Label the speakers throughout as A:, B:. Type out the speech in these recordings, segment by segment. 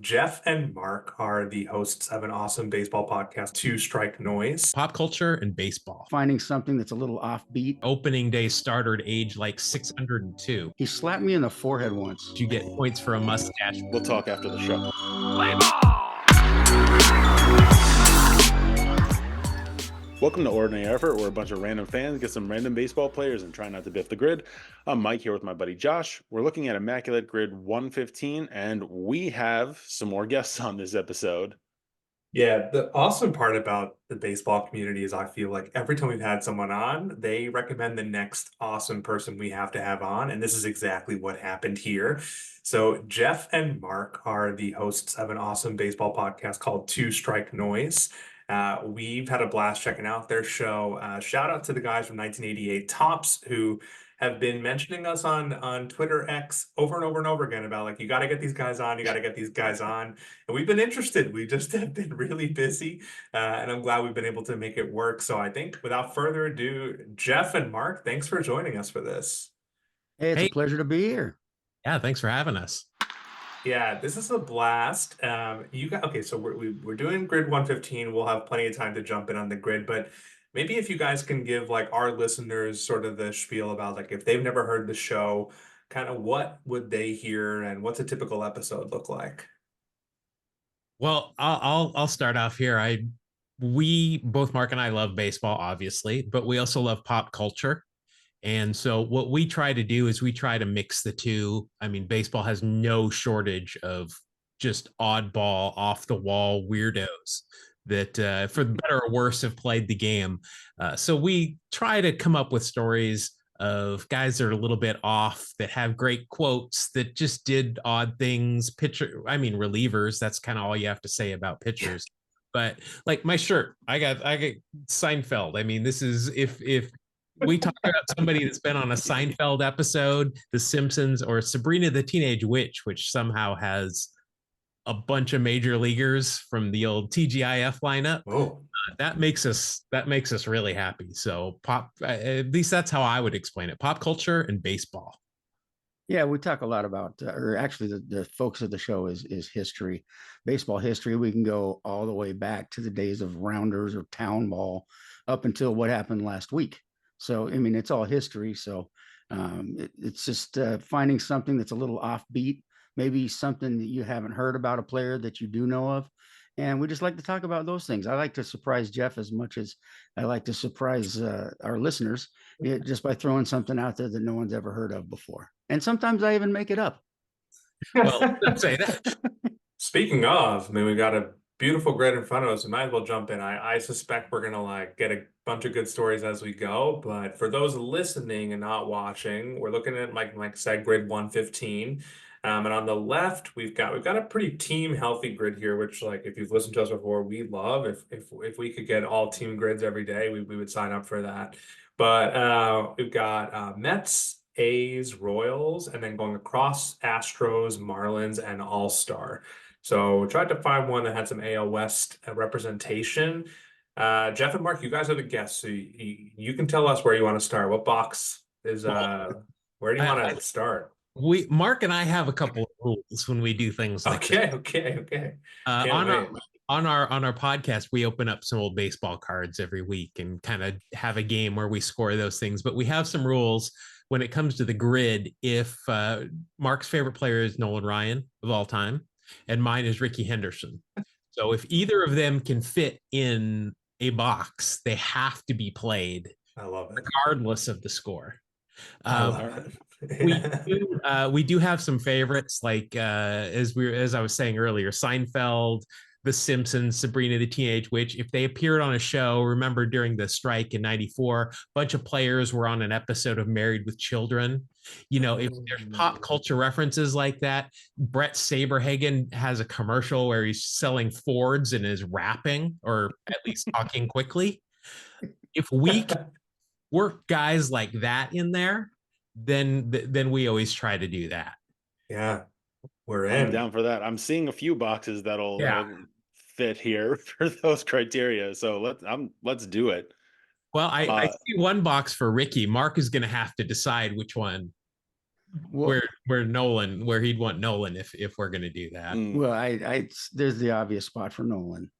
A: Jeff and Mark are the hosts of an awesome baseball podcast, Two Strike Noise.
B: Pop culture and baseball.
C: Finding something that's a little offbeat.
B: Opening day starter at age like 602.
C: He slapped me in the forehead once.
B: You get points for a mustache.
D: We'll talk after the show.
E: Play ball!
D: Welcome to Ordinary Effort, where a bunch of random fans get some random baseball players and try not to biff the grid. I'm Mike here with my buddy Josh. We're looking at Immaculate Grid 115, and we have some more guests on this episode.
A: Yeah, the awesome part about the baseball community is I feel like every time we've had someone on, they recommend the next awesome person we have to have on. And this is exactly what happened here. So Jeff and Mark are the hosts of an awesome baseball podcast called Two Strike Noise. We've had a blast checking out their show. Shout out to the guys from 1988 Tops who have been mentioning us on Twitter X over and over and over again about like, you got to get these guys on, you got to get these guys on. And we've been interested. We just have been really busy. And I'm glad we've been able to make it work. So I think without further ado, Jeff and Mark, thanks for joining us for this.
C: Hey, it's a pleasure to be here.
B: Yeah, thanks for having us.
A: Yeah, this is a blast. So we're doing grid 115. We'll have plenty of time to jump in on the grid, but maybe if you guys can give like our listeners sort of the spiel about like if they've never heard the show, kind of what would they hear and what's a typical episode look like?
B: Well, I'll start off here. We both, Mark and I, love baseball, obviously, but we also love pop culture. And so what we try to do is we try to mix the two. I mean, baseball has no shortage of just oddball, off the wall weirdos that, for the better or worse, have played the game. So we try to come up with stories of guys that are a little bit off, that have great quotes, that just did odd things. Relievers, that's kind of all you have to say about pitchers. But like my shirt, I got Seinfeld. I mean, this is if we talk about somebody that's been on a Seinfeld episode, The Simpsons, or Sabrina the Teenage Witch, which somehow has a bunch of major leaguers from the old TGIF lineup.
A: Oh,
B: that makes us really happy. So at least that's how I would explain it. Pop culture and baseball.
C: Yeah, we talk a lot about, or actually the focus of the show is history, baseball history. We can go all the way back to the days of rounders or town ball up until what happened last week. So, I mean, it's all history. So it's just finding something that's a little offbeat, maybe something that you haven't heard about a player that you do know of. And we just like to talk about those things. I like to surprise Jeff as much as I like to surprise our listeners just by throwing something out there that no one's ever heard of before. And sometimes I even make it up.
B: Well, don't say that.
A: Speaking of, I mean, we got a beautiful grid in front of us. We might as well jump in. I suspect we're gonna like get a bunch of good stories as we go. But for those listening and not watching, we're looking at Mike said grid 115. And on the left, we've got a pretty team healthy grid here, which like if you've listened to us before, we love. If we could get all team grids every day, we would sign up for that. But we've got Mets, A's, Royals, and then going across Astros, Marlins, and All-Star. So tried to find one that had some AL West representation. Jeff and Mark, you guys are the guests, so you can tell us where you want to start. What box is where do you want to start?
B: Mark and I have a couple of rules when we do things like this.
A: Okay.
B: On our podcast, we open up some old baseball cards every week and kind of have a game where we score those things. But we have some rules when it comes to the grid. If Mark's favorite player is Nolan Ryan of all time, and mine is Ricky Henderson. So if either of them can fit in a box, they have to be played.
A: I love it.
B: Regardless of the score. We do have some favorites, like as I was saying earlier, Seinfeld, The Simpsons, Sabrina the Teenage Witch. If they appeared on a show, remember during the strike in '94, a bunch of players were on an episode of Married with Children. You know, if there's pop culture references like that, Brett Saberhagen has a commercial where he's selling Fords and is rapping, or at least talking quickly. If we can work guys like that in there, then we always try to do that.
A: Yeah, I'm
D: down for that. I'm seeing a few boxes that'll fit here for those criteria. So let's do it.
B: Well, I see one box for Ricky. Mark is going to have to decide which one.
C: Well,
B: where he'd want Nolan if we're going to do that.
C: well, there's the obvious spot for Nolan.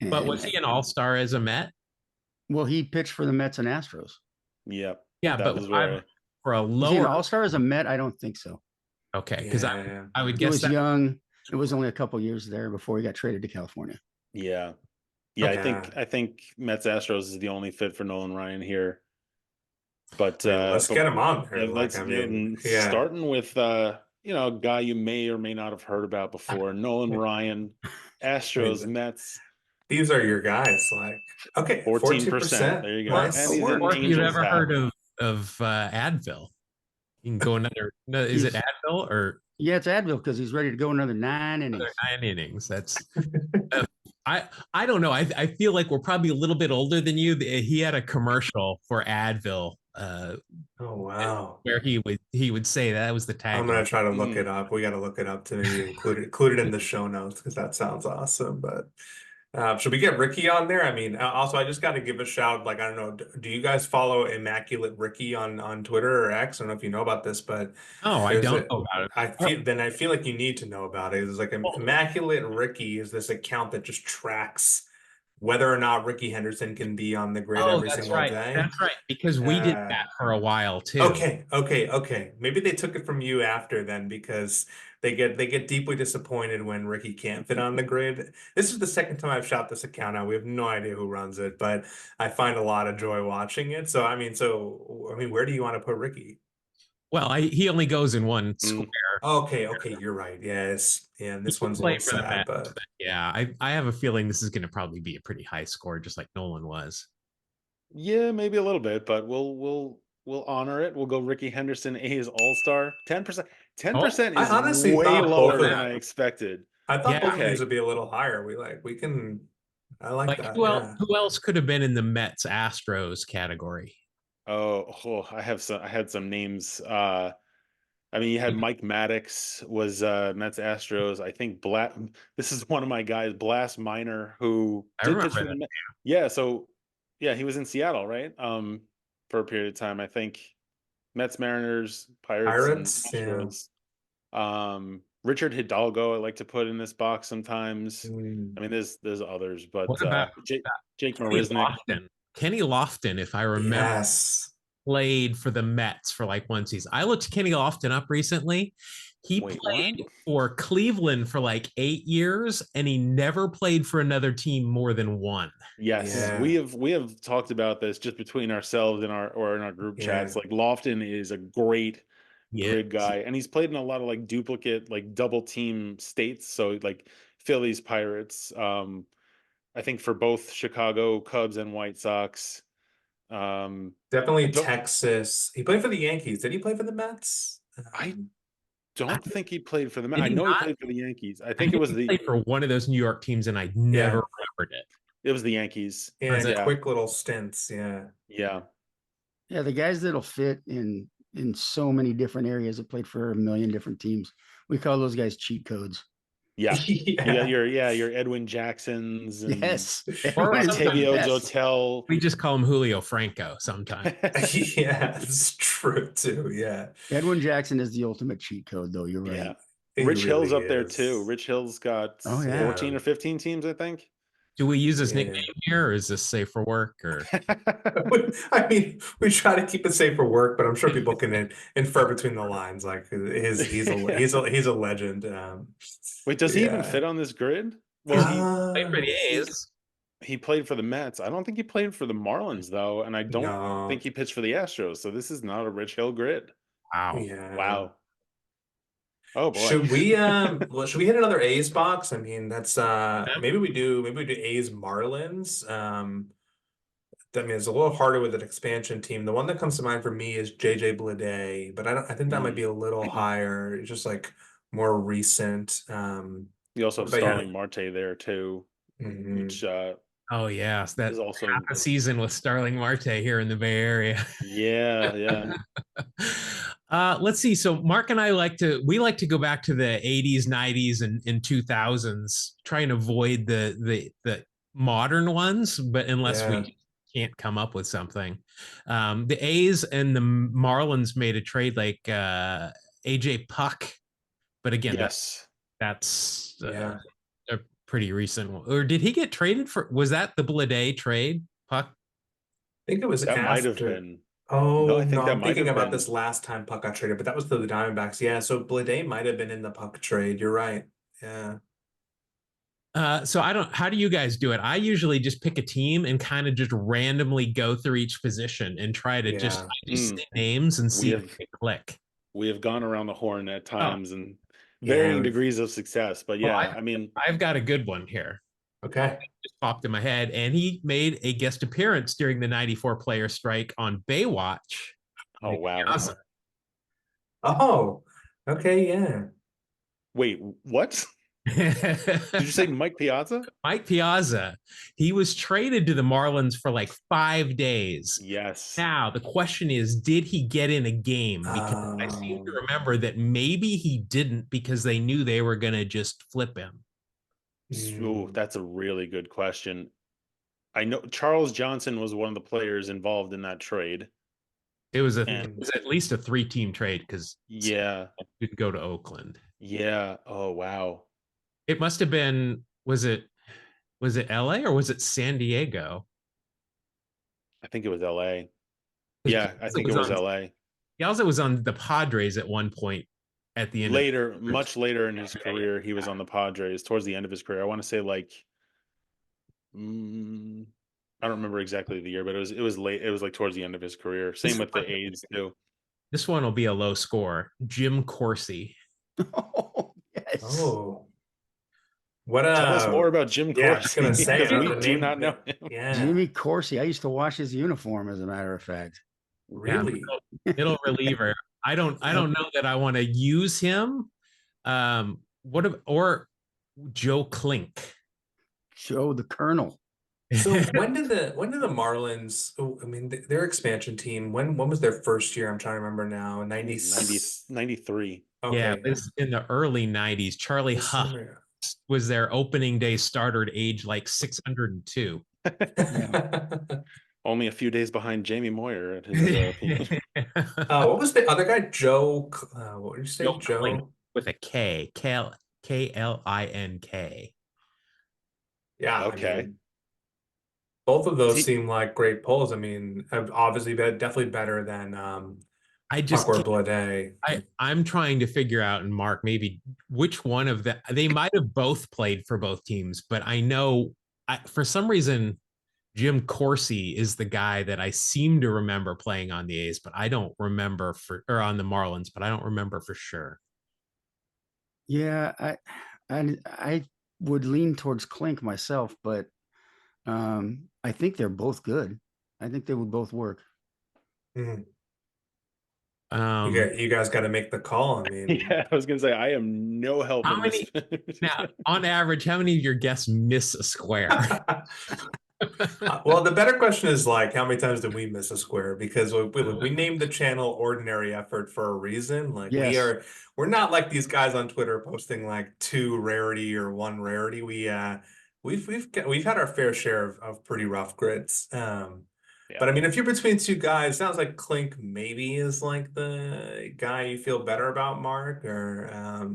B: But was
C: And
B: he an all-star as a Met?
C: well, he pitched for the Mets and Astros.
D: Yep.
B: Yeah,
D: That
B: but
D: was where
B: for a
C: Was he an
B: lower.
C: all-star as a Met? I don't think so.
B: Okay, because
A: Yeah.
B: I would
C: He
B: guess
C: was
B: that.
C: young. It was only a couple years there before he got traded to California.
D: yeah. Yeah,
A: Okay.
D: I think Mets Astros is the only fit for Nolan Ryan here. But
A: I mean, let's get him on there.
D: yeah,
A: Like,
D: let's
A: I mean, yeah,
D: starting with a guy you may or may not have heard about before, Nolan Ryan, Astros, Mets,
A: these are your guys. Like, okay,
D: 14%.
A: 14%.
D: There you go.
A: Nice.
D: And he's
C: Or
D: an
B: Or if you've
D: Angels
B: ever
D: hat.
B: heard of Advil, you can go another. No, is it Advil or
C: Yeah, it's Advil because he's ready to go another 9 innings.
B: another 9 innings? That's. I don't know. I feel like we're probably a little bit older than you. He had a commercial for Advil.
A: Oh wow.
B: Where he would say that was the
A: I'm gonna
B: tagline.
A: try to look it up. We got to look it up to maybe include it in the show notes because that sounds awesome. But should we get Ricky on there? I mean, also I just got to give a shout. Like, I don't know, do you guys follow Immaculate Ricky on Twitter or X? I don't know if you know about this, but
B: Oh, I
A: there's
B: don't know about it.
A: I feel like you need to know about it. It's like Immaculate Ricky is this account that just tracks whether or not Ricky Henderson can be on the grid
B: Oh,
A: every
B: that's
A: single
B: right.
A: day.
B: That's right. Because we did
A: Uh,
B: that for a while too.
A: Okay. Maybe they took it from you after then because they get deeply disappointed when Ricky can't fit on the grid. This is the second time I've shot this account out. We have no idea who runs it, but I find a lot of joy watching it. So I mean, where do you want to put Ricky?
B: Well, he only goes in one square.
A: Okay, you're right. Yes. Yeah, and this one's a little
B: For the
A: sad,
B: Mets,
A: but
B: yeah, I have a feeling this is going to probably be a pretty high score, just like Nolan was.
D: Yeah, maybe a little bit, but we'll honor it. We'll go Ricky Henderson, A's All-Star. 10%. 10%
A: I
D: is
A: honestly
D: way
A: thought
D: lower
A: both of
D: than I expected.
A: I thought both of
D: Okay.
A: these would be a little higher. I like that. Yeah.
B: Who else could have been in the Mets Astros category?
D: I had some names. I mean, you had Mike Maddox was Mets Astros. I think this is one of my guys, Blast Minor, who
B: I
D: did pitch
B: remember
D: for the
B: that.
D: Mets. Yeah, so yeah, he was in Seattle, right? For a period of time. I think Mets, Mariners, Pirates, and
A: Pirates, yeah.
D: Astros. Richard Hidalgo, I like to put in this box sometimes. I mean, there's others, but
B: What about
D: Jake
B: Kenny
D: Marisnick.
B: Lofton? Kenny Lofton, if I remember,
A: Yes.
B: played for the Mets for like one season. I looked Kenny Lofton up recently. He played for Cleveland for like 8 years, and he never played for another team more than one.
D: Yes,
A: Yeah.
D: we have talked about this just between ourselves and in our group chats. Like Lofton is a great grid guy, and he's played in a lot of like duplicate, like double team states. So like Phillies, Pirates. I think for both Chicago Cubs and White Sox.
A: Definitely Texas. He played for the Yankees. Did he play for the Mets?
D: I don't think he played for the Mets. I know he played for the Yankees. I think it was
B: he played for one of those New York teams, and I never remembered it.
D: It was the Yankees.
A: Yeah, quick little stints. Yeah.
C: Yeah, the guys that'll fit in so many different areas that played for a million different teams. We call those guys cheat codes.
D: Yeah. Your Edwin Jacksons. And
C: yes.
D: Octavio Dotel.
B: We just call him Julio Franco sometimes.
A: Yeah, it's true too. Yeah.
C: Edwin Jackson is the ultimate cheat code, though. You're right.
D: Yeah. Rich Hill's up there too. Rich Hill's got 14 or 15 teams, I think.
B: Do we use his nickname here, or is this safe for work? Or
A: I mean, we try to keep it safe for work, but I'm sure people can infer between the lines. Like he's a legend.
D: Wait, does he even fit on this grid? Well,
B: he played for the A's.
D: He played for the Mets. I don't think he played for the Marlins though, and I don't think he pitched for the Astros. So this is not a Rich Hill grid.
B: Wow.
A: Yeah.
D: Wow. Oh boy.
A: Should we should we hit another A's box? I mean, that's maybe we do A's Marlins. I mean, it's a little harder with an expansion team. The one that comes to mind for me is JJ Bleday, but I think that might be a little higher, just like more recent.
D: You also have Starling Marte there too, which
B: oh yes, that
D: is also
B: half a season with Starling Marte here in the Bay Area.
D: Yeah.
B: Let's see. So Mark and I like to go back to the 80s, 90s, and 2000s, try and avoid the modern ones, but unless we can't come up with something. The A's and the Marlins made a trade like AJ Puck, but again,
D: Yes.
B: that's
A: Yeah.
B: a pretty recent one. Or did he get traded for? Was that the Blade trade? Puck?
A: I think it was
D: That might have
A: after.
D: been. No,
A: Oh
D: I think
A: no,
D: that
A: I'm
D: might
A: thinking
D: have
A: about
D: been.
A: this last time Puck got traded, but that was to the Diamondbacks. Yeah, so Blade might have been in the Puck trade. You're right. Yeah.
B: So I don't. How do you guys do it? I usually just pick a team and kind of just randomly go through each position and try to
A: Yeah.
B: just say names and
D: We
B: see if
D: have
B: they click.
D: we have gone around the horn at
B: Oh,
D: times and
A: Yeah.
D: varying degrees of success. But
B: well,
D: yeah, I mean,
B: I've got a good one here.
A: Okay.
B: Just popped in my head, and he made a guest appearance during the '94 player strike on Baywatch.
D: oh wow.
B: Awesome.
A: Oh, okay, yeah.
D: Wait, what? Did you say Mike Piazza?
B: Mike Piazza? He was traded to the Marlins for like 5 days.
D: Yes.
B: Now, the question is, did he get in a game? Because I seem to remember that maybe he didn't because they knew they were going to just flip him.
D: Oh, that's a really good question. I know Charles Johnson was one of the players involved in that trade.
B: It was
D: And
B: at least a 3-team trade because
D: yeah,
B: didn't go to Oakland.
D: yeah. Oh wow.
B: It must have been, was it LA or was it San Diego?
D: I think it was LA. Yeah, I think it was LA.
B: Piazza was on the Padres at one point at the end of
D: Later, much later in his career, he was on the Padres towards the end of his career. I want to say like I don't remember exactly the year, but it was late. It was like towards the end of his career. Same with the A's too.
B: This one will be a low score. Jim Corsi.
C: Oh, yes.
A: Oh. What
D: Tell us more about Jim
A: yeah, I was
D: Corsi
A: gonna say,
D: because we
A: the
D: do
A: name
D: not know him.
A: Yeah.
C: Jimmy Corsi. I used to wash his uniform, as a matter of fact.
A: Really?
B: Middle reliever. I don't know that I want to use him. Or Joe Klink.
C: Joe the Colonel.
A: So when did the Marlins, I mean their expansion team, when was their first year? I'm trying to remember now.
D: 93.
A: Okay.
B: Yeah, it was in the early 90s. Charlie Huff was their opening day starter at age like 602.
D: Only a few days behind Jamie Moyer at his peak.
A: What was the other guy? Joe, what did you say? Joe?
B: Klink with a K. Klink.
A: Yeah,
D: Okay.
A: I mean, both of those seem like great polls. I mean, obviously definitely better than
B: I just
A: Puck or Blade.
B: I'm trying to figure out, and Mark, maybe which one of them. They might have both played for both teams, but I know for some reason Jim Corsi is the guy that I seem to remember playing on the A's, but I don't remember or on the Marlins, but I don't remember for sure.
C: Yeah, I would lean towards Klink myself, but I think they're both good. I think they would both work.
A: You guys got to make the call. I mean,
D: yeah, I was gonna say I am no help in this.
B: Now, on average, how many of your guests miss a square?
A: Well, the better question is like, how many times did we miss a square? Because we named the channel Ordinary Effort for a reason. Like
C: Yes.
A: we're not like these guys on Twitter posting like 2 rarity or 1 rarity. We've had our fair share of pretty rough grids. But I mean, if you're between 2 guys, sounds like Klink maybe is like the guy you feel better about, Mark, or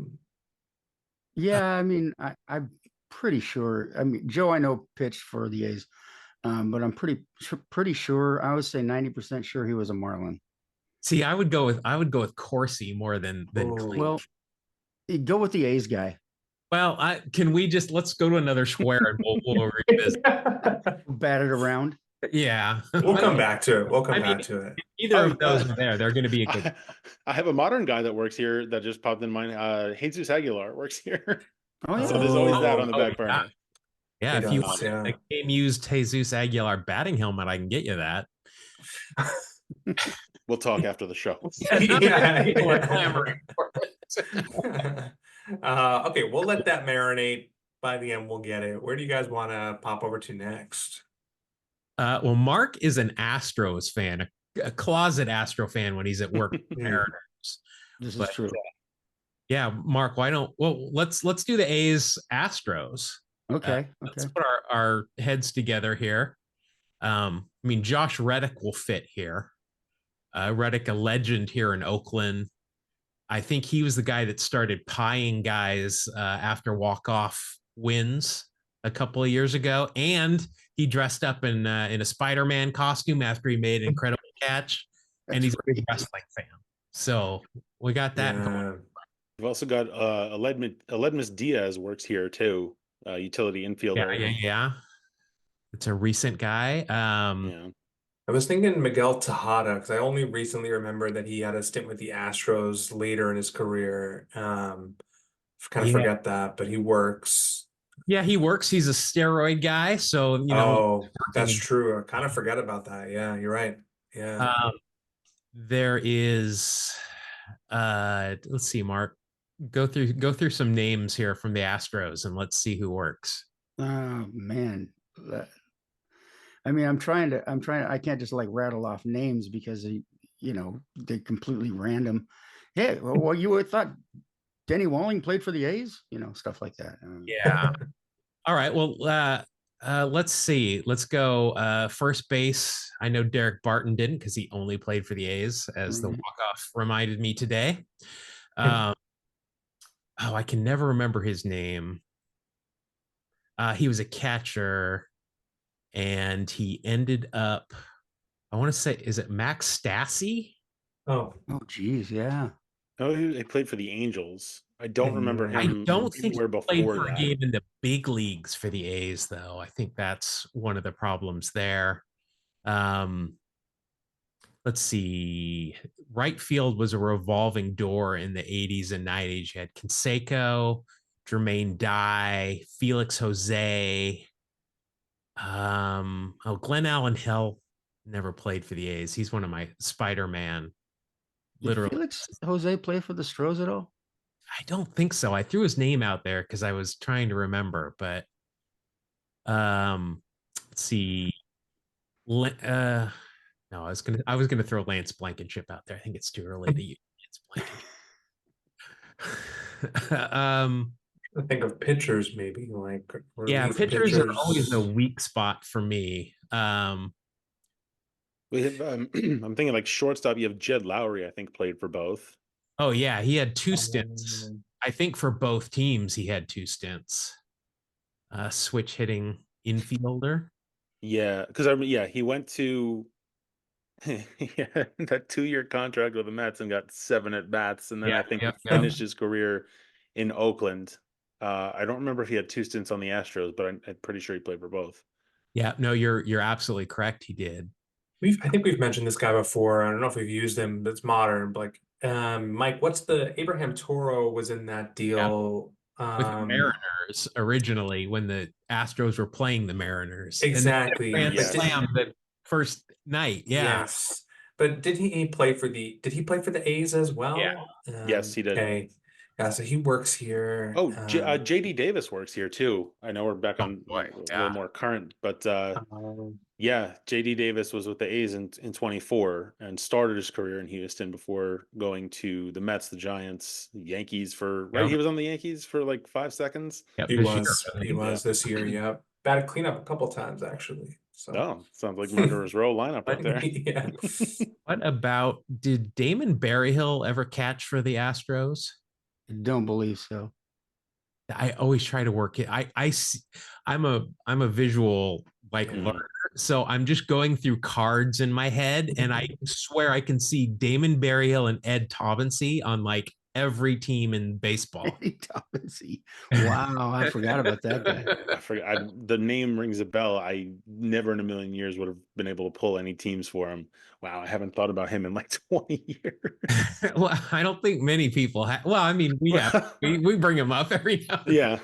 C: Yeah, I mean, I'm pretty sure. I mean, Joe, I know pitched for the A's, but I'm pretty sure. I would say 90% sure he was a Marlin.
B: See, I would go with Corsi more than Klink.
C: Well, go with the A's guy.
B: Well, let's go to another square and we'll revisit.
C: Bat it around.
B: Yeah,
A: we'll come back to it. We'll come back to it.
B: Either of those are there. They're going to be a good.
D: I have a modern guy that works here that just popped in mind. Jesus Aguilar works here.
C: Oh yeah.
D: So there's always that on the back burner.
B: Yeah, if you want a game used Jesus Aguilar batting helmet, I can get you that.
D: We'll talk after the show.
A: Okay, we'll let that marinate. By the end, we'll get it. Where do you guys want to pop over to next?
B: Well, Mark is an Astros fan, a closet Astro fan when he's at work.
C: This is true.
B: Yeah, Mark, let's do the A's Astros.
C: Okay.
B: Let's put our heads together here. I mean, Josh Reddick will fit here. Reddick, a legend here in Oakland. I think he was the guy that started pieing guys after walk-off wins a couple of years ago, and he dressed up in a Spider-Man costume after he made an incredible catch, and he's a big wrestling fan. So we got that going.
D: We've also got Aledmus Diaz works here too, utility infielder.
B: Yeah. It's a recent guy.
D: Yeah.
A: I was thinking Miguel Tejada because I only recently remember that he had a stint with the Astros later in his career. Kind of forget that, but he works.
B: Yeah, he works. He's a steroid guy, so
A: Oh, that's true. I kind of forget about that. Yeah, you're right. Yeah.
B: There is let's see, Mark. Go through some names here from the Astros and let's see who works.
C: Oh man. I mean, I can't just like rattle off names because they're completely random. Hey, well, you would have thought Denny Walling played for the A's, stuff like that.
B: Yeah. All right. Well, let's see. Let's go first base. I know Derek Barton didn't because he only played for the A's, as the walk-off reminded me today. I can never remember his name. He was a catcher, and he ended up, I want to say, is it Max Stassi?
C: Oh, geez, yeah.
D: Oh, he played for the Angels. I don't remember him.
B: I don't think
D: he
B: played for a game in the big leagues for the A's, though. I think that's one of the problems there. Let's see. Right field was a revolving door in the 80s and 90s. You had Canseco, Jermaine Dye, Felix Jose. Glenn Allen Hill never played for the A's. He's one of my Spider-Man.
C: Did Felix Jose play for the Astros at all?
B: I don't think so. I threw his name out there because I was trying to remember, but let's see. No, I was gonna throw Lance Blankenship out there. I think it's too early to use Lance Blankenship.
A: I think of pitchers, maybe
B: pitchers are always a weak spot for me.
D: We have I'm thinking like shortstop. You have Jed Lowry, I think, played for both.
B: Oh yeah, he had 2 stints. I think for both teams he had 2 stints. Switch hitting infielder.
D: Yeah, because he went to that 2-year contract with the Mets and got 7 at bats, and then I think finished his career in Oakland. I don't remember if he had 2 stints on the Astros, but I'm pretty sure he played for both.
B: Yeah, no, you're absolutely correct. He did.
A: I think we've mentioned this guy before. I don't know if we've used him, but it's modern. But Mike, what's the Abraham Toro was in that deal
B: with the Mariners originally when the Astros were playing the Mariners.
A: Exactly.
B: And slam the first night. Yeah.
A: Yes. But did he play for the A's as well?
D: Yeah. Yes, he did.
A: Okay. Yeah, so he works here.
D: Oh, JD Davis works here too. I know we're back on a little more current, but JD Davis was with the A's in 24 and started his career in Houston before going to the Mets, the Giants, the Yankees He was on the Yankees for like 5 seconds.
A: Yep, he was this year. Yeah, batted cleanup a couple times actually. So
D: sounds like Murderer's Row lineup right there.
A: Yeah.
B: What about, did Damon Berryhill ever catch for the Astros?
C: I don't believe so.
B: I always try to work it. I'm a visual learner, so I'm just going through cards in my head, and I swear I can see Damon Berryhill and Ed Taubensee on every team in baseball.
C: Wow, I forgot about that guy.
D: The name rings a bell. I never in a million years would have been able to pull any teams for him. Wow, I haven't thought about him in 20 years.
B: Well, I don't think many people have. Well, I mean, we bring him up every now.
D: Yeah.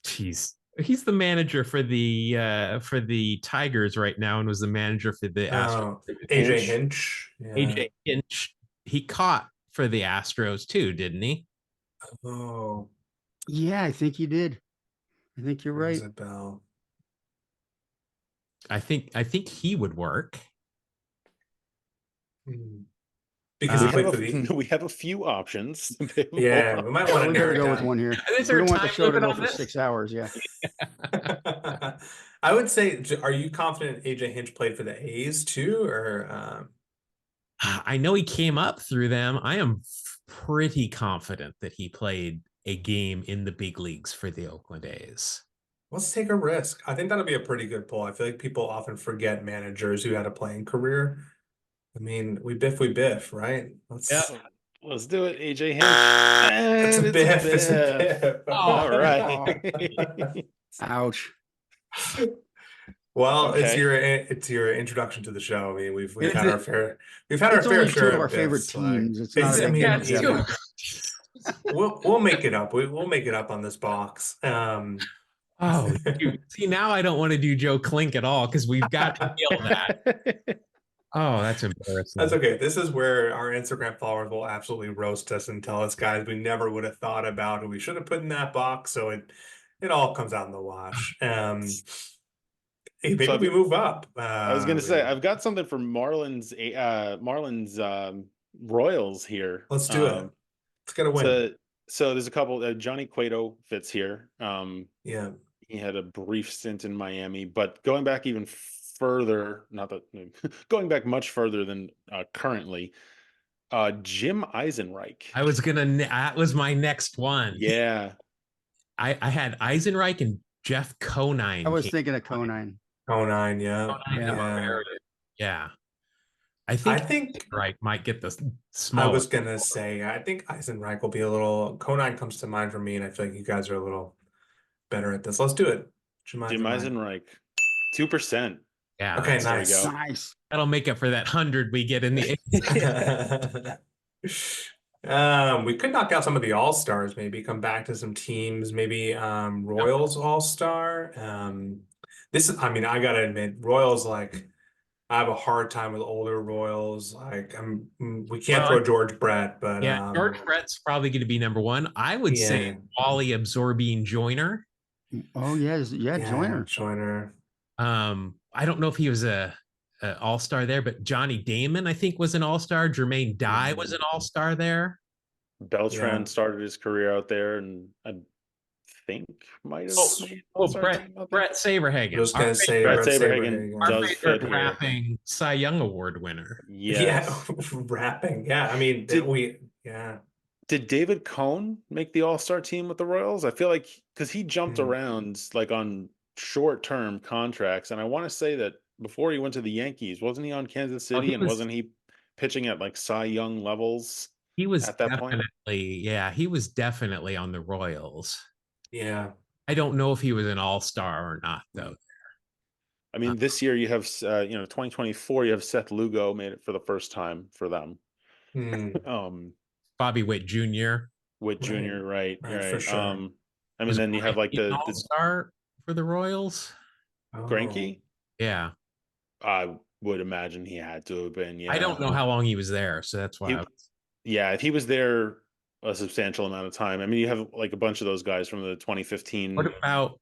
B: Geez. He's the manager for the Tigers right now, and was the manager for the Astros.
A: AJ Hinch. Yeah.
B: AJ Hinch. He caught for the Astros too, didn't he?
A: Oh,
C: yeah, I think he did. I think you're right.
A: Isabel.
B: I think he would work.
A: Because
D: we have a few options.
A: Yeah, we might want to
C: go with one here. We don't want the show to go for 6 hours. Yeah.
A: I would say, are you confident AJ Hinch played for the A's too, or
B: I know he came up through them. I am pretty confident that he played a game in the big leagues for the Oakland A's.
A: let's take a risk. I think that'll be a pretty good pull. I feel like people often forget managers who had a playing career. I mean, we biff, right?
B: Yeah.
D: Let's do it, AJ Hinch.
A: It's a
D: And
A: biff. It's a biff.
D: All right.
C: Ouch.
A: Well,
D: Okay.
A: it's your introduction to the show. I mean, we've
C: Is
A: had
C: it-
A: our fair
C: It's
A: fair
C: only two
A: share
C: of our
A: biffs,
C: favorite teams. It's
A: it's-
C: not
A: I
C: a
A: mean,
C: big
B: Yeah,
C: deal.
A: we'll make it up. We'll make it up on this box.
B: Oh, dude. See, now I don't want to do Joe Klink at all because we've got to nail that. Oh, that's embarrassing.
A: That's okay. This is where our Instagram followers will absolutely roast us and tell us, guys, we never would have thought about who we should have put in that box. So it all comes out in the wash. Hey, maybe
D: So
A: we move up.
D: I was gonna say I've got something for Marlins Royals here.
A: Let's do it. Let's get a win.
D: So there's a couple. Johnny Cueto fits here.
A: Yeah.
D: He had a brief stint in Miami, but going back even further, not that going back much further than currently, Jim Eisenreich.
B: That was my next one.
D: Yeah.
B: I had Eisenreich and Jeff Conine.
C: I was thinking of Conine.
A: Oh, 9, yeah.
B: Conine
A: Yeah.
B: Yeah. I
A: I
B: think
A: think
B: Eisenreich might get the
A: I
B: small.
A: was gonna say I think Eisenreich will be a little Conine comes to mind for me, and I feel like you guys are a little better at this. Let's do it. Jim
D: Jim
A: Eisenreich.
D: Eisenreich. 2%.
B: Yeah.
A: Okay,
D: There we
A: nice.
D: go.
C: Nice.
B: That'll make up for that 100 we get in the
A: We could knock out some of the all-stars, maybe come back to some teams, maybe Royals all-star. This is, I mean, I gotta admit, Royals, like, I have a hard time with older Royals. Like, we can't throw George Brett, but
B: yeah, George Brett's probably going to be number one. I would say Wally Absorbing Joyner.
C: Oh yes, yeah, Joyner.
A: Joyner.
B: I don't know if he was a all-star there, but Johnny Damon, I think, was an all-star. Jermaine Dye was an all-star there.
D: Beltran started his career out there, and I think might have made all-star team out there.
B: Brett Saberhagen.
A: I was gonna say
D: Brett
A: Brett
D: Saberhagen
A: Saberhagen.
B: Our
D: does
B: favorite
D: fit here.
B: rapping Cy Young Award winner.
D: Yes.
A: Yeah, rapping. Yeah, I mean,
D: Did David Cohn make the all-star team with the Royals? I feel like because he jumped around like on short-term contracts, and I want to say that before he went to the Yankees, wasn't he on Kansas City, and wasn't he pitching at like Cy Young levels?
B: He was
D: at that point.
B: he was definitely on the Royals.
A: Yeah.
B: I don't know if he was an all-star or not, though.
D: I mean, this year you have 2024, you have Seth Lugo made it for the first time for them.
B: Bobby Witt Jr.
D: Witt Jr. Right.
A: For sure.
D: I mean, then you have like the
B: all-star for the Royals.
D: Greinke.
B: Yeah,
D: I would imagine he had to have been. Yeah,
B: I don't know how long he was there, so that's why.
D: If he was there a substantial amount of time. I mean, you have like a bunch of those guys from the 2015.
B: What about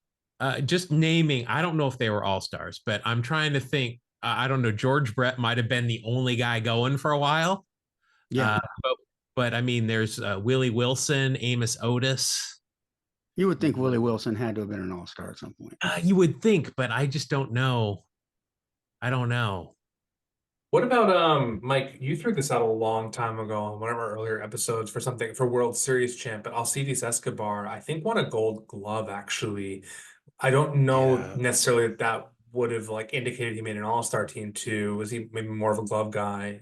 B: just naming? I don't know if they were all-stars, but I'm trying to think. I don't know. George Brett might have been the only guy going for a while.
C: Yeah.
B: But I mean, there's Willie Wilson, Amos Otis.
C: You would think Willie Wilson had to have been an all-star at some point.
B: You would think, but I just don't know. I don't know.
A: What about Mike? You threw this out a long time ago on one of our earlier episodes for World Series champ, but Alcides Escobar, I think, won a Gold Glove actually. I don't know necessarily that would have like indicated he made an all-star team too. Was he maybe more of a glove guy?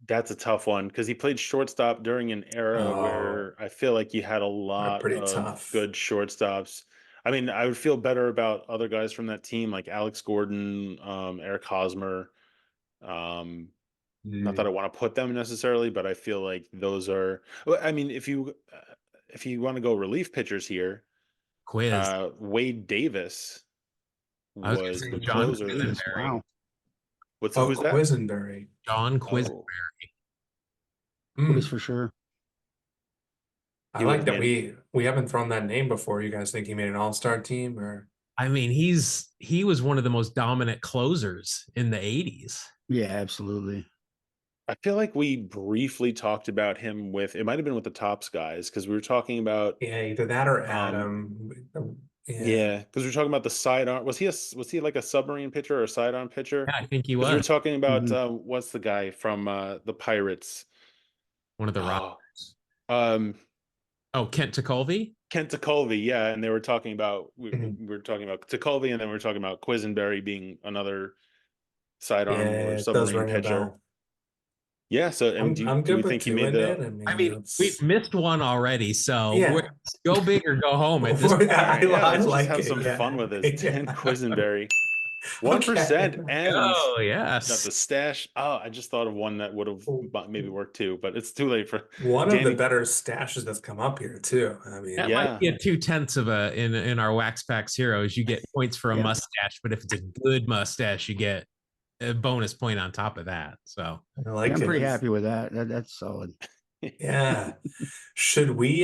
D: That's a tough one because he played shortstop during an era where I feel like you had a lot of good shortstops. I mean, I would feel better about other guys from that team like Alex Gordon, Eric Hosmer. Not that I want to put them necessarily, but I feel like those are. I mean, if you want to go relief pitchers here, Wade Davis was the closer.
C: Wow.
D: Who's that?
A: Quisenberry.
B: John Quisenberry.
C: Quiz for sure.
A: I like that we haven't thrown that name before. You guys think he made an all-star team or?
B: I mean, he was one of the most dominant closers in the 80s.
C: Yeah, absolutely.
D: I feel like we briefly talked about him it might have been with the Tops guys because we were talking about
A: either that or Adam.
D: Yeah, because we're talking about the sidearm. Was he like a submarine pitcher or a sidearm pitcher?
B: Yeah, I think he
D: Because we were
B: was
D: talking about
C: Mhm.
D: what's the guy from the Pirates?
B: one of the rock.
D: Oh, um,
B: Oh, Kent Tekulve.
D: Kent Tekulve. Yeah, and they were talking about
A: Mhm.
D: we were talking about Tekulve, and then we were talking about Quisenberry being another sidearm or
A: Yeah, it does
D: submarine
A: ring a
D: pitcher.
A: bell.
D: Yeah. So, I mean,
A: I'm
D: do we
A: good with
D: think he
A: two
D: made
A: in it.
D: the?
A: I
B: I
A: mean,
B: mean, we've
A: that's
B: missed one already, so we're
A: yeah.
B: go big or go home at this.
A: All
B: point.
D: All
A: right,
D: right, yeah,
A: I
D: let's just
A: like
D: have
A: it.
D: some fun
A: Yeah.
D: with this. Dan
A: Yeah.
D: Quisenberry,
A: Okay.
D: 1%, and
B: Oh
D: got
B: yes,
D: the stash. Oh, I just thought of one that would have maybe worked too, but it's too late for
A: One of the
D: Danny.
A: better stashes that's come up here too. I
B: that
A: mean,
B: might
D: Yeah,
B: be a 2/10 of a in our Wax Packs Heroes. You get points for a
C: Yeah.
B: mustache, but if it's a good mustache, you get a bonus point on top of that. So
A: I
C: Yeah,
A: like
C: I'm pretty
A: it.
C: happy with that. That's solid.
A: Yeah. Should we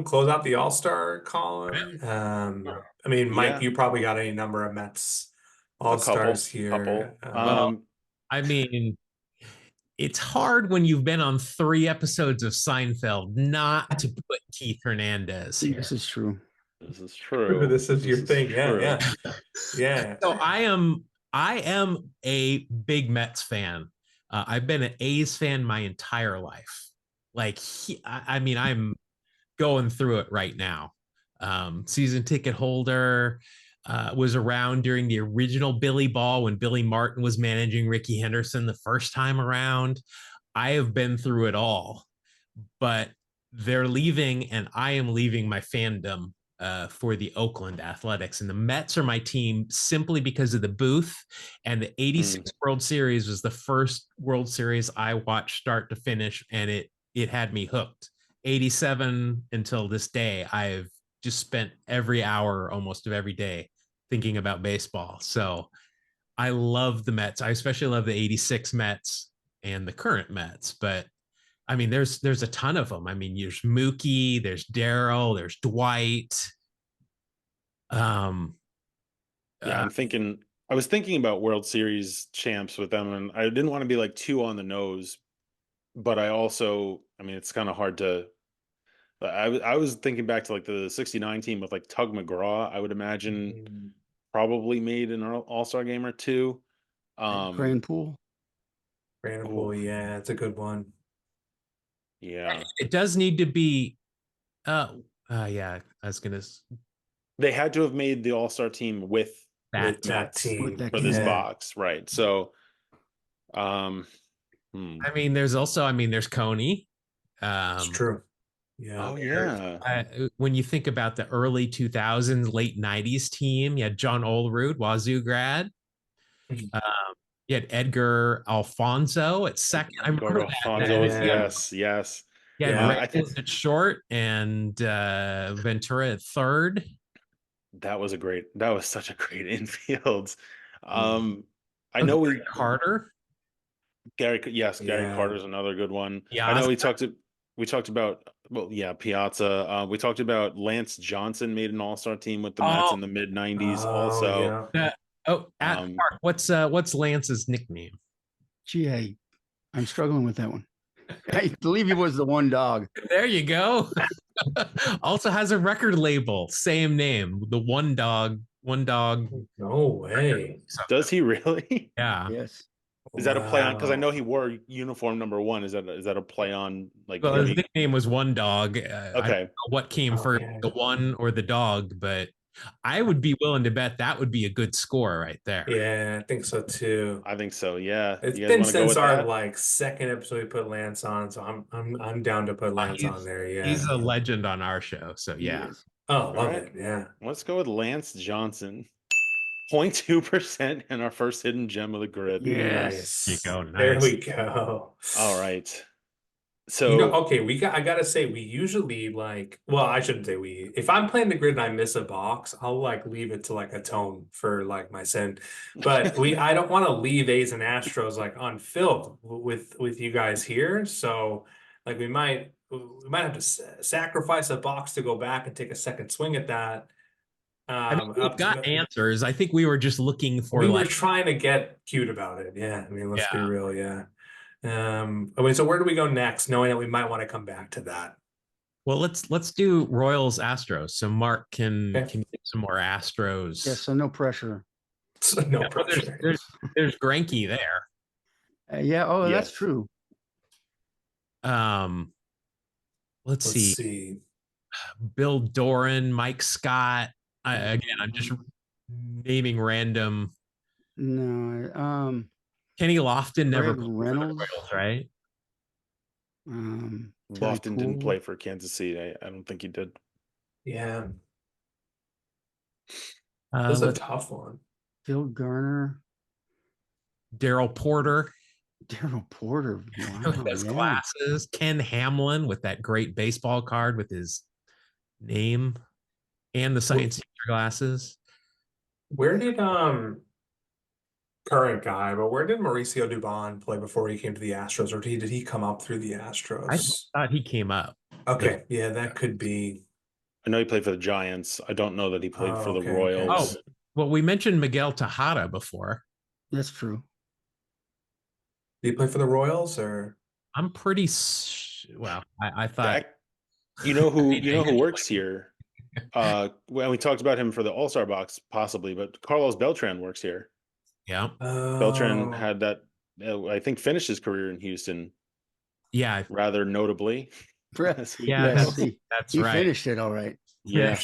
A: close out the All-Star column? I mean, Mike,
D: yeah,
A: you probably got any number of Mets
D: a
A: All-Stars
D: couple.
A: here.
B: well, I mean, it's hard when you've been on 3 episodes of Seinfeld not to put Keith Hernandez here.
C: This is true.
D: This is true.
A: This is your
D: This is
A: thing. Yeah,
D: true.
A: yeah. Yeah.
B: So I am a big Mets fan. I've been an A's fan my entire life. Like I mean, I'm going through it right now. Season ticket holder, was around during the original Billy Ball when Billy Martin was managing Ricky Henderson the first time around. I have been through it all, but they're leaving, and I am leaving my fandom for the Oakland Athletics. And the Mets are my team simply because of the booth. And the '86 World Series was the first World Series I watched start to finish, and it had me hooked. '87 until this day, I've just spent every hour almost of every day thinking about baseball. So I love the Mets. I especially love the '86 Mets and the current Mets. But I mean, there's a ton of them. I mean, there's Mookie, there's Daryl, there's Dwight. Um,
D: Yeah,
B: uh,
D: I was thinking about World Series champs with them, and I didn't want to be like too on the nose, but I mean, it's kind of hard to. I was thinking back to like the '69 team with like Tug McGraw. I would imagine
A: Mhm.
D: probably made an All-Star game or two. Um,
C: Crane Pool.
A: Brandon
D: oh
A: Poole, yeah, it's a good one.
D: yeah,
B: it does need to be. Uh, yeah, I was gonna
D: they had to have made the All-Star team with
A: With
B: that.
A: that
D: Mets
C: With
A: team.
C: that
D: for this
C: team.
A: Yeah,
D: box, right? So, um,
B: I mean, there's also. I mean, there's Coney.
A: it's
B: Um,
A: true. Yeah.
D: oh yeah,
B: when you think about the early 2000s, late 90s team, you had John Olerud, Wazoo grad.
A: Mhm.
B: Um, you had Edgar Alfonso at second. I
D: Edgar
B: remember
D: Alfonso is
A: Yeah.
D: yes.
B: you had
A: Yeah.
D: I think
B: Reyes at short and Ventura at third.
D: that was such a great infield.
A: Mm.
D: I
B: Oh,
D: know
B: Gary Carter.
D: Gary
A: Yeah.
D: Carter's another good one. I
B: Yeah,
D: know we talked about well, yeah, Piazza. We talked about Lance Johnson made an All-Star team with the Mets
B: oh,
D: in the mid '90s.
A: Oh,
D: Also,
A: yeah.
B: at
D: um,
B: Park. What's Lance's nickname?
C: Gee, I'm struggling with that one. I believe he was the one dog.
B: There you go. Also has a record label, same name, the One Dog. One Dog.
A: No way.
D: does he really?
B: Yeah.
C: Yes.
D: Is that a play on? Because I
A: Wow.
D: know he wore uniform number one. Is that a play on like
B: Well,
D: him
B: his
D: being
B: nickname was One Dog. I don't
D: okay?
B: know what came first,
A: Okay.
B: the one or the dog, but I would be willing to bet that would be a good score right there.
A: Yeah, I think so too.
D: I think so. Yeah,
A: It's
D: you guys
A: been
D: want to go
A: since
D: with
A: our
D: that?
A: like second episode we put Lance on, so I'm down to put Lance on there.
B: He's
A: Yeah.
B: a legend on our show. So
C: He
B: yeah.
C: is.
A: Oh,
D: All
A: love
D: right,
A: it. Yeah.
D: let's go with Lance Johnson. 0.2% in our first hidden gem of the grid.
C: Yes.
B: There you go.
A: There
B: Nice.
A: we go.
D: All right.
A: You know,
D: So
A: okay, I gotta say, we usually like, well, I shouldn't say we. If I'm playing the grid and I miss a box, I'll like leave it to like atone for like my sin. But I don't want to leave A's and Astros like unfilled with you guys here. So like we might have to sacrifice a box to go back and take a second swing at that.
B: I mean, we've
A: Up
B: got
A: to
B: answers. I think we were just looking for
A: we were
B: like,
A: trying to get cute about it. Yeah, I mean, let's be
B: yeah.
A: real. Yeah. I mean, so where do we go next, knowing that we might want to come back to that?
B: Well, let's do Royals Astros. So Mark
A: Okay.
B: can get some more Astros.
C: Yeah, so no pressure.
A: So no
B: Yeah, well,
A: pressure.
B: there's Greinke there.
C: Yeah, oh, that's
D: Yes.
C: true.
B: Um, let's
A: Let's
B: see.
A: see.
B: Bill Doran, Mike Scott. Again, I'm just
C: Mm,
B: naming random.
C: No,
B: Kenny Lofton never
C: Greg
B: played for the
C: Reynolds,
B: Royals, right?
C: Terry
D: Lofton didn't
C: Poole.
D: play for Kansas City. I don't think he did.
A: Yeah, this is a
B: Let's
A: tough one.
C: Phil Garner,
B: Daryl Porter
C: Daryl Porter.
B: with
C: Wow,
B: his
C: yeah.
B: glasses. Ken Hamlin with that great baseball card with his name and the science teacher glasses.
A: Where did current guy, but where did Mauricio Dubon play before he came to the Astros, or did he come up through the
B: I
A: Astros?
B: thought he came up.
A: Okay, yeah, that could be.
D: I know he played for the Giants. I don't know that he played for the
A: Okay,
D: Royals.
B: Oh, well, we mentioned Miguel Tejada before.
C: That's true.
A: Did he play for the Royals or?
B: I'm pretty well. I thought
D: That, you know who works here. Well, we talked about him for the All-Star box, possibly, but Carlos Beltran works here.
B: yeah,
D: Beltran
A: Oh,
D: had that, I think, finished his career in Houston
B: yeah,
D: rather notably. As we
B: yeah.
C: Yes,
D: know.
B: That's
C: he
B: right.
C: finished it all right.
D: Yeah.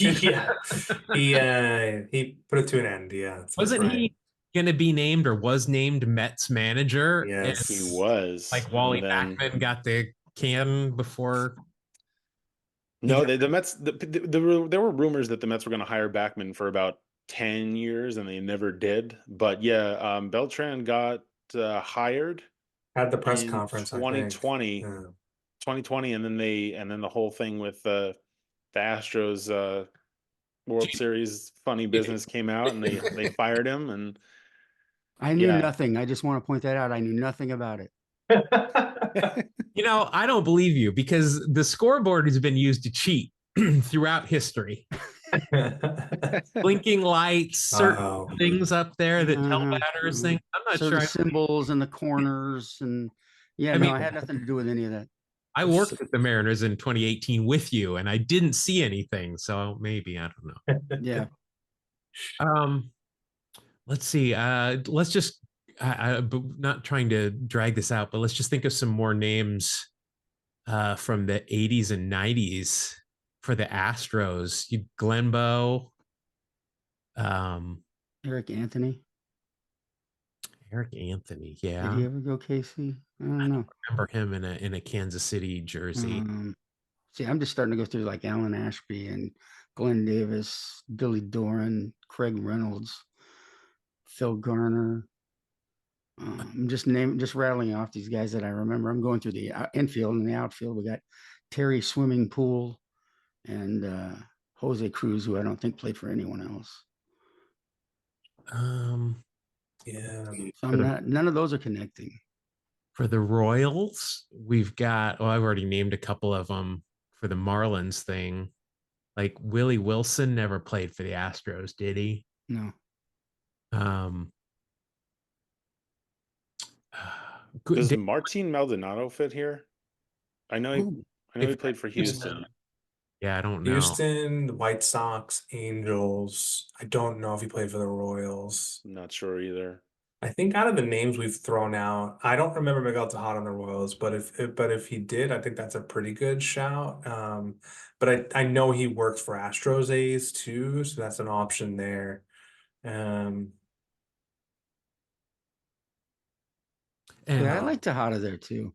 A: yeah, he put it to an end. Yeah, that's
B: Wasn't
A: right.
B: he going to be named or was named Mets manager? And
A: Yes,
D: He was.
B: like Wally
D: And then
B: Backman got the can before.
D: no, the Mets. There were rumors that the Mets were going to hire Backman for about 10 years, and they never did. But yeah, Beltran got hired
A: had the press
D: in
A: conference, I think.
D: 2020,
A: Yeah.
D: 2020, and then the whole thing with the Astros World Series funny business came out, and they fired him. And
C: I knew
D: yeah,
C: nothing. I just want to point that out. I knew nothing about it.
B: You know, I don't believe you because the scoreboard has been used to cheat throughout history. Blinking lights, certain
A: Uh-oh.
B: things up there that tell
C: Uh-huh,
B: batters
C: uh-huh.
B: things. I'm not
C: Certain
B: sure.
C: symbols in the corners, and yeah,
B: I
C: no,
B: mean,
C: I had nothing to do with any of that.
B: I worked with the Mariners in 2018 with you, and I didn't see anything. So maybe I don't know.
C: Yeah,
B: Um, let's see. Let's just. But not trying to drag this out, but let's just think of some more names from the 80s and 90s for the Astros. You Glenbow,
C: Eric Anthony.
B: Eric Anthony.
C: Did
B: Yeah,
C: he ever go KC? I don't know.
B: remember him in a Kansas City jersey.
C: See, I'm just starting to go through like Alan Ashby and Glenn Davis, Billy Doran, Craig Reynolds, Phil Garner. I'm just rattling off these guys that I remember. I'm going through the infield and the outfield. We got Terry Swimming Pool and Jose Cruz, who I don't think played for anyone else.
A: Yeah.
C: So none of those are connecting.
B: For the Royals, we've got. Oh, I've already named a couple of them for the Marlins thing. Like Willie Wilson never played for the Astros, did he?
C: No.
D: Does Martin Maldonado fit here? I know he played for Houston.
B: Yeah, I don't know.
A: Houston, the White Sox, Angels. I don't know if he played for the Royals.
D: I'm not sure either.
A: I think out of the names we've thrown out, I don't remember Miguel Tejada on the Royals, but if he did, I think that's a pretty good shout. But I know he worked for Astros A's too, so that's an option there.
C: Yeah, I like Tejada there too.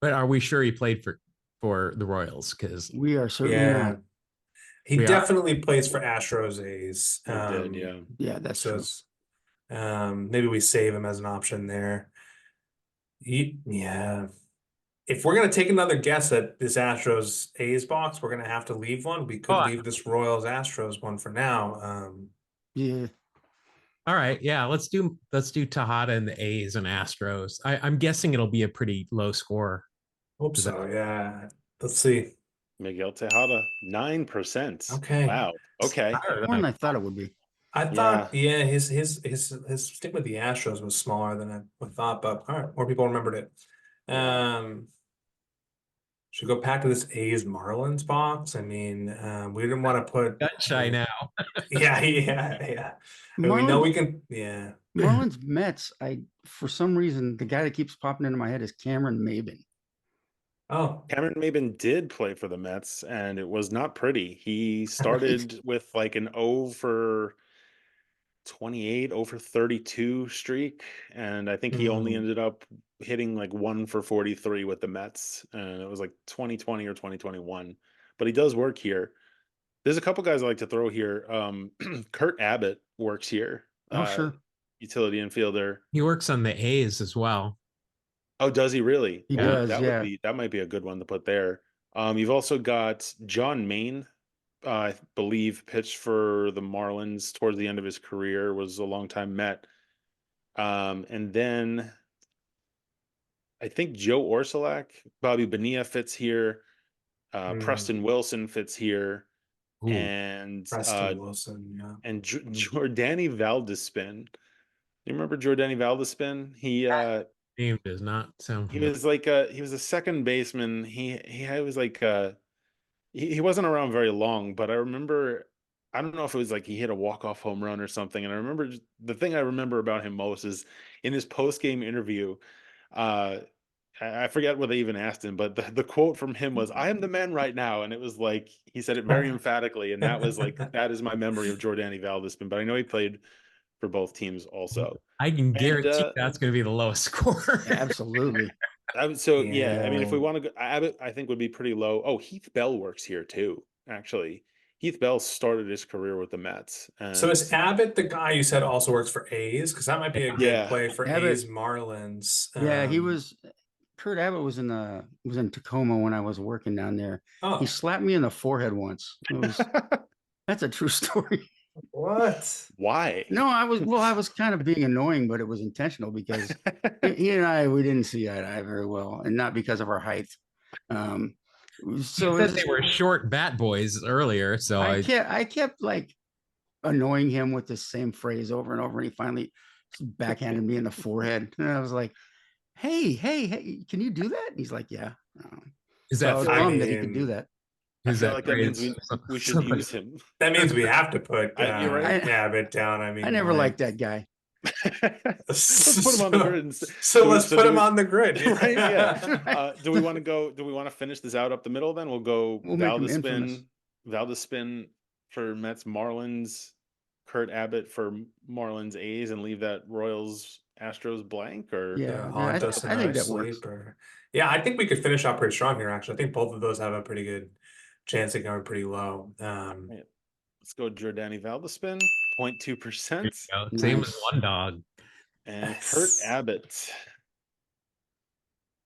B: But are we sure he played for the Royals? Because
C: We are certainly not.
A: He
B: We are.
A: definitely plays for Astros A's.
D: He did, yeah.
C: Yeah, that's
A: so
C: true.
A: it's, maybe we save him as an option there. Yeah. If we're gonna take another guess at this Astros A's box, we're gonna have to leave one. We could leave this Royals Astros one for now.
C: Yeah.
B: All right, yeah, let's do Tejada and the A's and Astros. I'm guessing it'll be a pretty low score.
A: Hope so. Yeah. Let's see.
D: Miguel Tejada, 9%.
A: Okay.
D: Wow. Okay.
C: More than I thought it would be.
A: I thought, yeah, his stick with the Astros was smaller than I thought, but all right, more people remembered it. Should we go back to this A's Marlins box? I mean, we didn't want to put.
B: Gun shy now.
A: Yeah, yeah. And we know we can. Yeah.
C: Marlins Mets. For some reason, the guy that keeps popping into my head is Cameron Maben.
A: Oh,
D: Cameron Maben did play for the Mets, and it was not pretty. He started with like an 0 for 28, over 32 streak, and I think he only ended up hitting like 1 for 43 with the Mets, and it was like 2020 or 2021. But he does work here. There's a couple guys I like to throw here. Kurt Abbott works here.
C: Oh, sure.
D: Utility infielder.
B: He works on the A's as well.
D: Oh, does he really?
C: He
D: Ooh,
C: does,
D: that
C: yeah.
D: that might be a good one to put there. You've also got John Maine, I believe pitched for the Marlins towards the end of his career, was a longtime Met. And then I think Joe Orsulak, Bobby Bonilla fits here. Preston Wilson fits here.
B: Ooh.
D: And
A: Preston Wilson, yeah.
D: and Jordani Valdespin. You remember Jordani Valdespin? He
B: Name does not sound
D: he
B: familiar.
D: was like he was a second baseman. He was like he wasn't around very long, but I remember, I don't know if it was like he hit a walk-off home run or something. And I remember the thing I remember about him most is in his post-game interview, uh I forget what they even asked him, but the quote from him was, "I am the man right now." And it was like he said it very emphatically, and that was like that is my memory of Jordani Valdespin, but I know he played for both teams also.
B: I can guarantee
D: And
B: that's going to be the lowest score.
C: Absolutely.
D: so yeah, I mean, if we
A: Yeah.
D: want to go, Abbott, I think would be pretty low. Oh, Heath Bell works here too. Actually, Heath Bell started his career with the Mets.
A: So
D: And
A: is Abbott the guy you said also works for A's? Because that might be a good
D: yeah,
A: play for
C: Abbott-
A: A's Marlins.
C: Yeah, he was. Kurt Abbott was in Tacoma when I was working down there.
A: Oh,
C: He slapped me in the forehead once. That's a true story.
A: what?
D: why?
C: No, I was kind of being annoying, but it was intentional because he and we didn't see eye to eye very well, and not because of our height. So
B: You said they were short bat boys earlier, so
C: I kept like annoying him with the same phrase over and over, and he finally backhanded me in the forehead, and I was like, hey, can you do that? And he's like, yeah.
B: is
C: So I
B: that
C: was
A: I
C: bummed that he could do
A: mean,
C: that.
D: I
B: is
D: feel
B: that
D: like that means
B: phrase
D: we should
B: somebody-
D: use him.
A: That means we have to put
D: You're right.
A: Abbott down. I mean,
C: I never liked that guy.
D: Let's put him on the grid.
A: So let's put him on the grid.
D: Right? Yeah. Do we want to go? Do we want to finish this out up the middle? Then we'll go
C: We'll make him infamous.
D: Valdespin for Mets, Marlins, Kurt Abbott for Marlins, A's, and leave that Royals, Astros blank. Or
C: Yeah,
A: haunt
C: I
A: us in
C: think
A: our
C: that works.
A: sleep, or yeah, I think we could finish out pretty strong here. Actually, I think both of those have a pretty good chance of going pretty low.
D: let's go Jordani Valdespin, 0.2%,
B: There you go. Same as
C: Nice.
B: one dog.
D: and Kurt
A: Yes.
D: Abbott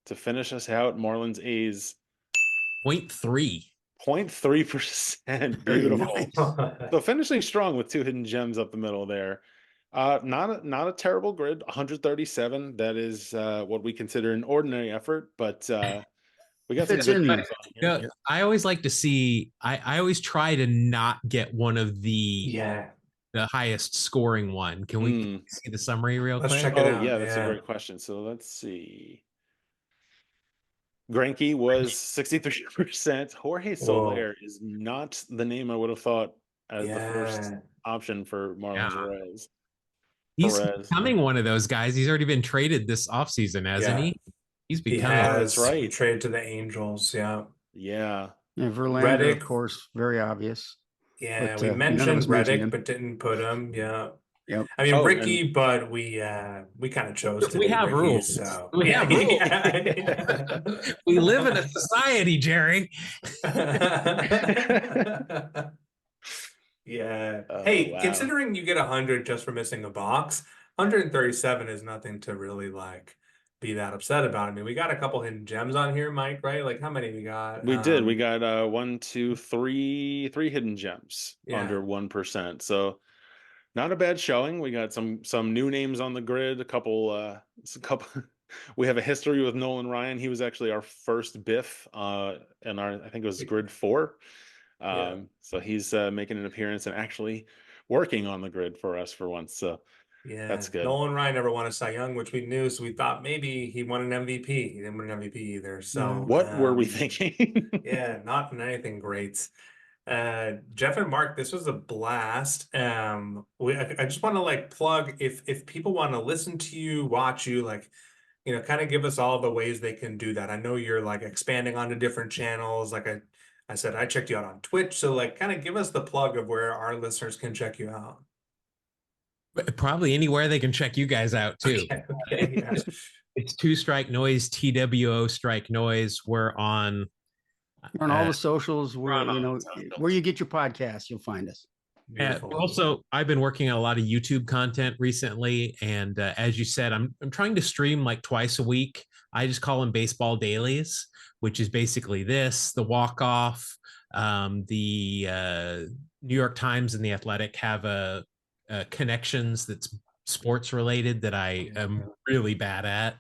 D: to finish us out. Marlins, A's,
B: 0.3.
D: 0.3%.
C: Very
D: Beautiful.
C: nice.
D: So finishing strong with two hidden gems up the middle there. Not a terrible grid, 137. That is what we consider an ordinary effort, but we got some
C: Fits
D: good
C: in.
D: things on
B: You know,
D: here.
B: I always like to see. I always try to not get one of the
A: Yeah,
B: the highest scoring one. Can we see the summary real
A: Let's
B: quick?
A: check it
D: Oh
A: out.
D: yeah, that's a great question. So let's see. Greinke was 63%. Jorge Soler is not the name I would have thought as the first option for Marlins
B: Yeah.
D: Perez.
B: He's
D: Perez.
B: becoming one of those guys. He's already been traded this offseason, hasn't
A: Yeah.
B: he? He's
A: He
B: becoming.
A: has.
D: That's right.
A: Trade to the Angels. Yeah.
D: Yeah.
C: Yeah, Verlander,
A: Reddick.
C: of course, very obvious.
A: Yeah,
C: But,
A: we
C: none of
A: mentioned
C: us mentioned
A: Reddick,
C: him.
A: but didn't put him. Yeah.
C: Yep.
A: I mean
D: Oh,
A: Ricky, but we kind of chose to
B: We
A: do
B: have
A: Ricky,
B: rules.
A: so
B: We have rules.
A: yeah.
B: We live in a society, Jerry.
A: Yeah.
D: Oh,
A: Hey,
D: wow.
A: considering you get 100 just for missing a box, 137 is nothing to really like be that upset about. I mean, we got a couple hidden gems on here, Mike, right? Like how many we got?
D: We did. We got 1, 2, 3 hidden gems
A: Yeah.
D: under 1%. So not a bad showing. We got some new names on the grid. A couple. We have a history with Nolan Ryan. He was actually our first Biff in our, I think it was grid 4.
A: Yeah.
D: So he's making an appearance and actually working on the grid for us for once. So
A: Yeah,
D: That's good.
A: Nolan Ryan never won a Cy Young, which we knew, so we thought maybe he won an MVP. He didn't win an MVP either. So
D: What were we thinking?
A: yeah, not anything great. Jeff and Mark, this was a blast. I just want to like plug if people want to listen to you, watch you, like, you know, kind of give us all the ways they can do that. I know you're like expanding onto different channels. Like I said, I checked you out on Twitch. So like kind of give us the plug of where our listeners can check you out.
B: Probably anywhere they can check you guys out too.
A: Okay, yeah.
B: It's Two Strike Noise, TWO Strike Noise. We're on
C: all the socials where
B: on all
C: you know
B: the socials.
C: where you get your podcast, you'll find us.
A: Beautiful.
B: Also, I've been working on a lot of YouTube content recently, and as you said, I'm trying to stream like twice a week. I just call them baseball dailies, which is basically this: the walk off. The New York Times and the Athletic have a connections that's sports related that I am really bad at.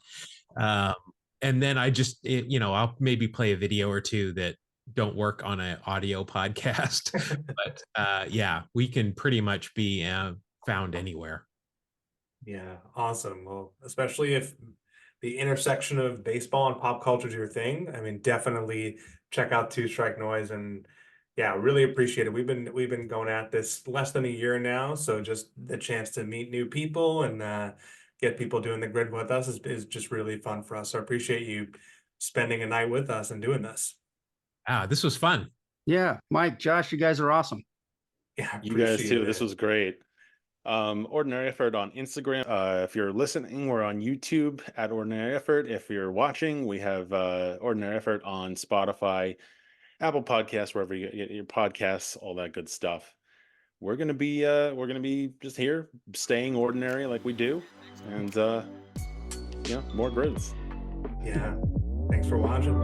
B: And then I just, I'll maybe play a video or two that don't work on an audio podcast. But yeah, we can pretty much be found anywhere.
A: Yeah, awesome. Well, especially if the intersection of baseball and pop culture is your thing, I mean, definitely check out Two Strike Noise. And yeah, really appreciate it. We've been going at this less than a year now, so just the chance to meet new people and get people doing the grid with us is just really fun for us. So I appreciate you spending a night with us and doing this.
B: This was fun.
C: Yeah, Mike, Josh, you guys are awesome.
A: Yeah,
D: You guys too.
A: appreciate
D: This
A: it.
D: was great. Ordinary Effort on Instagram. If you're listening, we're on YouTube at Ordinary Effort. If you're watching, we have Ordinary Effort on Spotify, Apple Podcasts, wherever you get your podcasts, all that good stuff. We're gonna be just here, staying ordinary like we do, and more grids.
A: Yeah, thanks for watching.